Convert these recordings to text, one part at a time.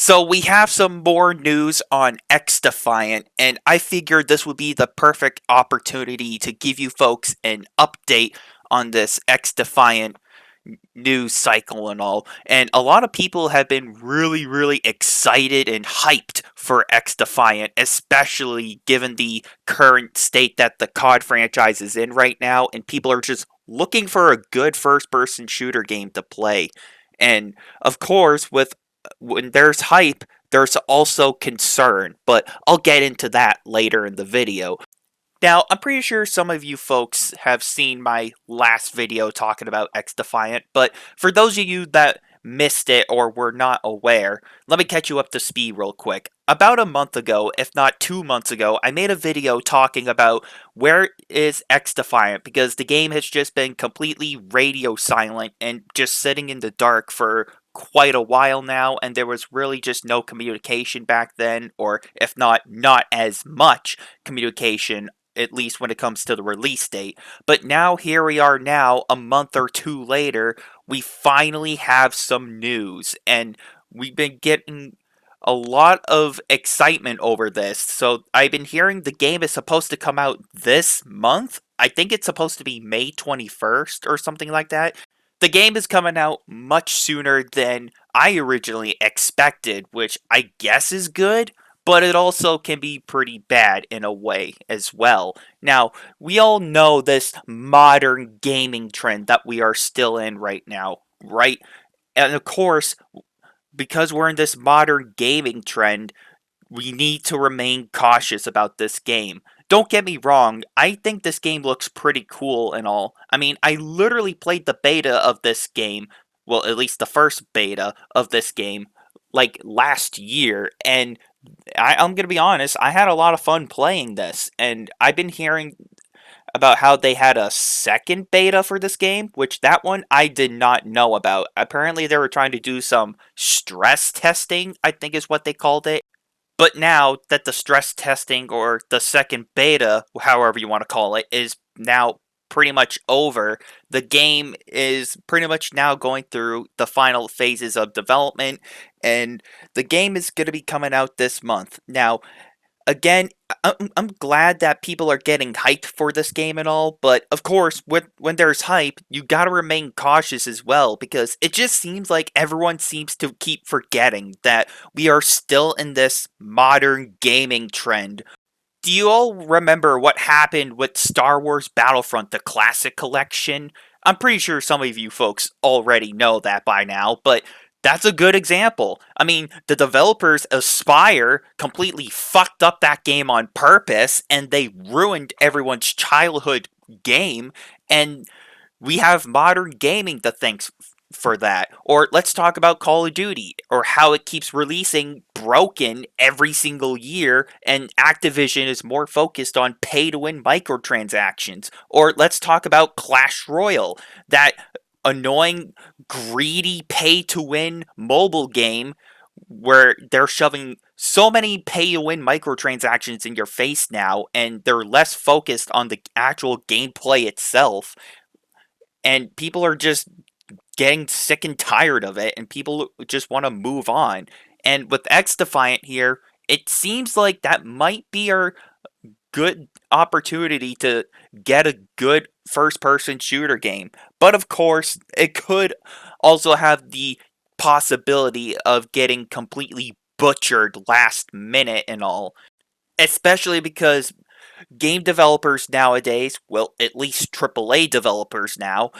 So we have some more news on XDefiant, and I figured this would be the perfect opportunity to give you folks an update on this XDefiant news cycle and all. And a lot of people have been really excited and hyped for XDefiant, especially given the current state that the COD franchise is in right now, and people are just looking for a good first-person shooter game to play. And of course, with when there's hype, there's also concern, but I'll get into that later in the video. Now, I'm pretty sure some of you folks have seen my last video talking about XDefiant, but for those of you that missed it or were not aware, let me catch you up to speed real quick. About a month ago, if not 2 months ago, I made a video talking about where is XDefiant because the game has just been completely radio silent and just sitting in the dark for quite a while now, and there was really just no communication back then, or if not as much communication, at least when it comes to the release date. But now, here we are now, a month or two later, we finally have some news, and we've been getting a lot of excitement over this. So I've been hearing the game is supposed to come out this month. I think it's supposed to be May 21st or something like that. The game is coming out much sooner than I originally expected, which I guess is good, but it also can be pretty bad in a way as well. Now, we all know this modern gaming trend that we are still in right now, right? And of course, because we're in this modern gaming trend, we need to remain cautious about this game. Don't get me wrong, I think this game looks pretty cool and all. I mean, I literally played the beta of this game, well, at least the first beta of this game, like last year, and I'm gonna be honest, I had a lot of fun playing this, and I've been hearing about how they had a second beta for this game, which that one I did not know about. Apparently, they were trying to do some stress testing, I think is what they called it. But now that the stress testing or the second beta, however you want to call it, is now pretty much over, the game is pretty much now going through the final phases of development, and the game is going to be coming out this month. Now, again, I'm glad that people are getting hyped for this game and all, but of course, when there's hype, you gotta remain cautious as well, because it just seems like everyone seems to keep forgetting that we are still in this modern gaming trend. Do you all remember what happened with Star Wars Battlefront, the Classic Collection? I'm pretty sure some of you folks already know that by now, but that's a good example. I mean, the developers Aspire completely fucked up that game on purpose, and they ruined everyone's childhood game, and we have modern gaming to thank for that. Or let's talk about Call of Duty, or how it keeps releasing broken every single year, and Activision is more focused on pay to win microtransactions. Or let's talk about Clash Royale, that annoying, greedy pay to win mobile game where they're shoving so many pay to win microtransactions in your face now, and they're less focused on the actual gameplay itself, and people are just getting sick and tired of it, and people just want to move on. And with XDefiant here, it seems like that might be our good opportunity to get a good first person shooter game. But of course, it could also have the possibility of getting completely butchered last minute and all. Especially because game developers nowadays, well, at least AAA developers now,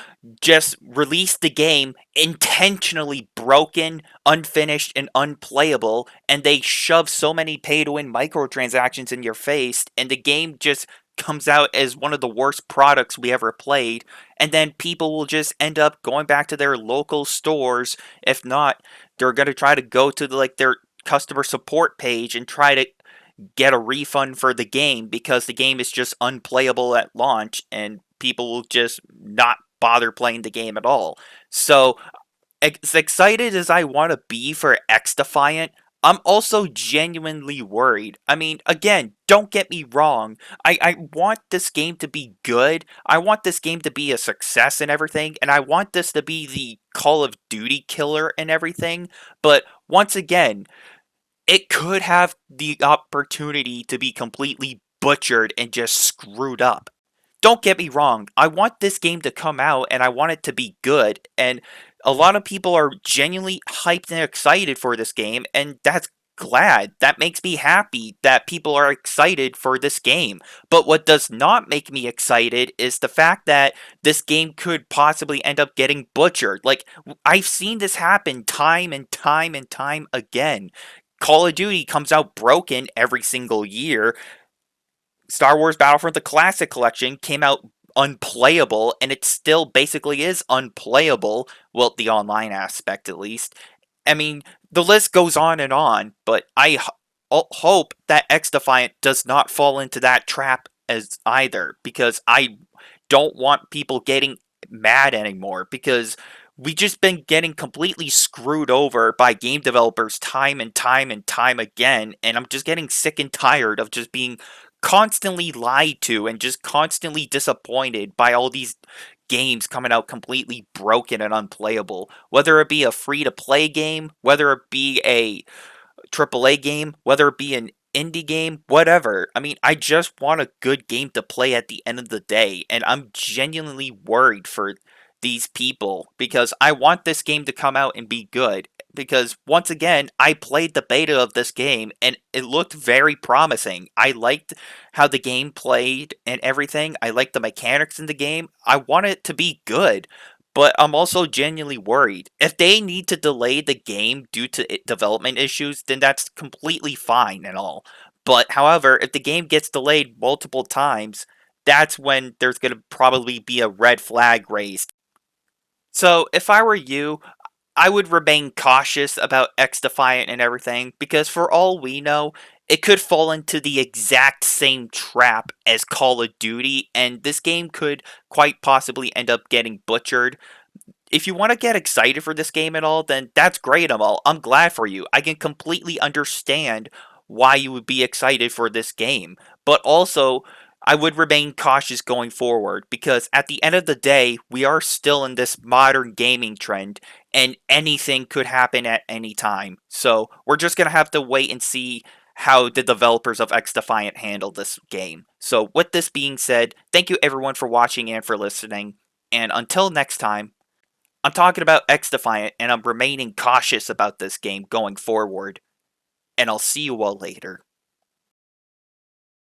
just release the game intentionally broken, unfinished, and unplayable, and they shove so many pay to win microtransactions in your face, and the game just comes out as one of the worst products we ever played, and then people will just end up going back to their local stores. If not, they're going to try to go to like their customer support page and try to get a refund for the game because the game is just unplayable at launch, and people will just not bother playing the game at all. So, as excited as I want to be for XDefiant, I'm also genuinely worried. I mean, again, don't get me wrong. I want this game to be good. I want this game to be a success and everything. And I want this to be the Call of Duty killer and everything, but once again, it could have the opportunity to be completely butchered and just screwed up. Don't get me wrong, I want this game to come out and I want it to be good, and a lot of people are genuinely hyped and excited for this game, and that's glad. That makes me happy that people are excited for this game. But what does not make me excited is the fact that this game could possibly end up getting butchered. Like, I've seen this happen time and time and time again. Call of Duty comes out broken every single year. Star Wars Battlefront the Classic Collection came out unplayable, and it still basically is unplayable. Well, the online aspect at least. I mean, the list goes on, but hope that XDefiant does not fall into that trap as either, because I don't want people getting mad anymore, because we just been getting completely screwed over by game developers time and time and time again, and I'm just getting sick and tired of just being constantly lied to and just constantly disappointed by all these games coming out completely broken and unplayable. Whether it be a free to play game, whether it be a AAA game, whether it be an indie game, whatever. I mean, I just want a good game to play at the end of the day, and I'm genuinely worried for these people because I want this game to come out and be good. Because once again, I played the beta of this game and it looked very promising. I liked how the game played and everything. I liked the mechanics in the game. I want it to be good. But I'm also genuinely worried. If they need to delay the game due to development issues, then that's completely fine and all. But however, if the game gets delayed multiple times, that's when there's going to probably be a red flag raised. So if I were you, I would remain cautious about XDefiant and everything, because for all we know, it could fall into the exact same trap as Call of Duty, and this game could quite possibly end up getting butchered. If you want to get excited for this game at all, then that's great and all. I'm glad for you. I can completely understand why you would be excited for this game. But also, I would remain cautious going forward because at the end of the day, we are still in this modern gaming trend and anything could happen at any time. So we're just going to have to wait and see how the developers of XDefiant handle this game. So with this being said, thank you everyone for watching and for listening. And until next time, I'm talking about XDefiant, and I'm remaining cautious about this game going forward. And I'll see you all later.